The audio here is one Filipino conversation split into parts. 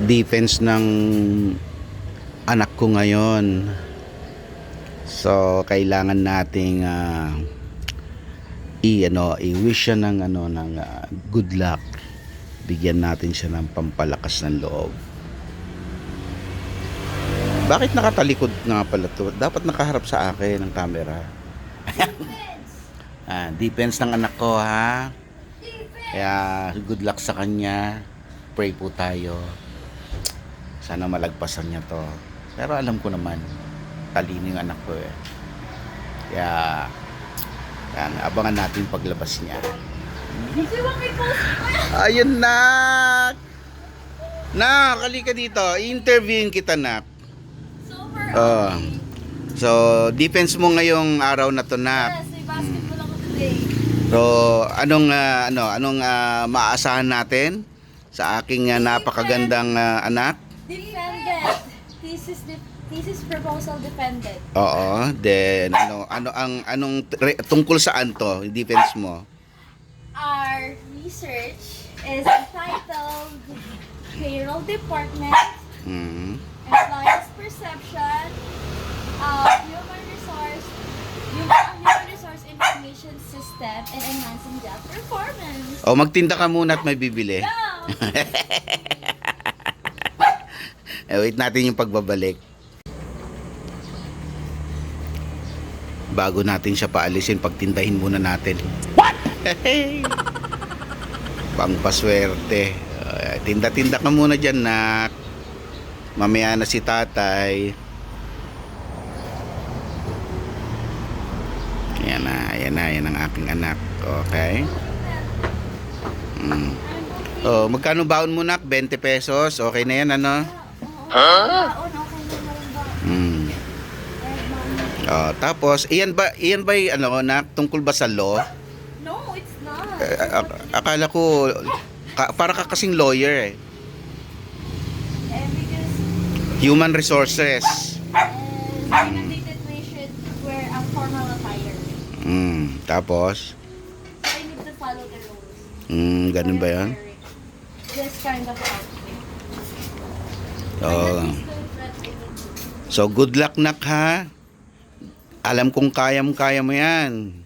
defense ng anak ko ngayon. So kailangan nating i-wish siya ng good luck. Bigyan natin siya ng pampalakas ng loob. Bakit nakatalikod nga pala to? Dapat nakaharap sa akin ng camera. Defense ng anak ko, ha. Kaya good luck sa kanya. Pray po tayo. Sana malagpasan niya to. Pero alam ko naman, talino yung anak ko eh. Kaya yan, abangan natin paglabas niya. Ayun na. Nak, halika dito. I-interviewin kita, nak. So, defense mo ngayong araw na to, nak. Yes, may basketball ako today. So, anong maaasahan natin sa aking napakagandang anak? Defended. Thesis proposal defended. Oo, then tungkol saan to, yung defense mo? Our research is entitled Payroll Department, Employees Perception of Human Resource Information System and Enhancing Job Performance. O, magtinda ka muna at may bibili. Go! Wait natin yung pagbabalik. Bago natin siya paalisin, pagtindahin muna natin. What? Pangpaswerte. Tinda-tinda ka muna dyan, nak. Mamaya na si tatay. Yan ang aking anak. Okay? Oh, magkano baon mo, nak? 20 pesos. Okay na yan, ano? Oh, tapos iyan ba nak, tungkol ba sa law? No, it's not. Akala ko para ka kasing lawyer eh. Because Human resources. mandated we should wear a formal attire. Tapos So I need to follow the rules. ganun ba 'yan? This kind of outfit. Oh. So good luck, nak, ha. Alam kong kaya mo yan.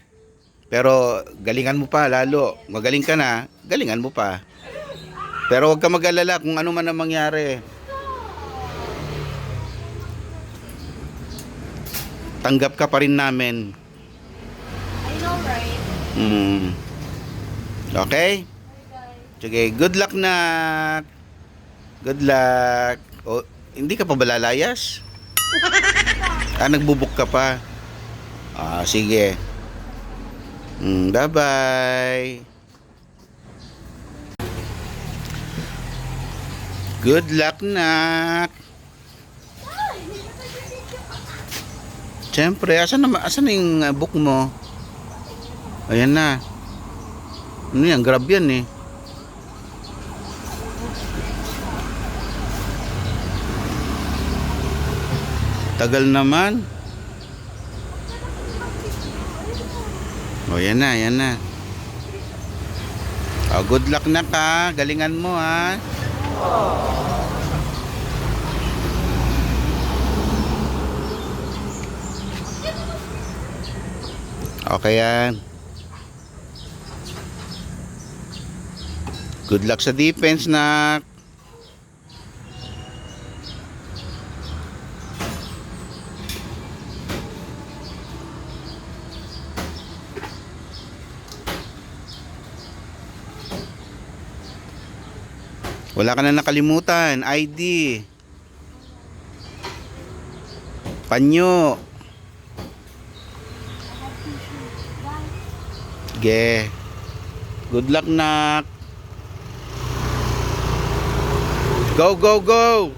Pero galingan mo pa lalo. Magaling ka na, galingan mo pa. Pero huwag ka mag-alala kung ano man ang mangyari. Tanggap ka pa rin namin. I know, right? Okay? Sige, good luck, nak. Good luck. O, hindi ka pa ba lalayas? Nagbubuk ka pa. Sige. Bye-bye. Good luck, nak. Siyempre, asan na yung book mo? Ayan na. Ano yan? Grab yan eh. Tagal naman. O, yan na. O, good luck, na ka. Galingan mo, ha. Okay yan. Good luck sa defense, nak. Wala ka na nakalimutan. ID. Panyo. Ge. Good luck, nak. Go, go, go.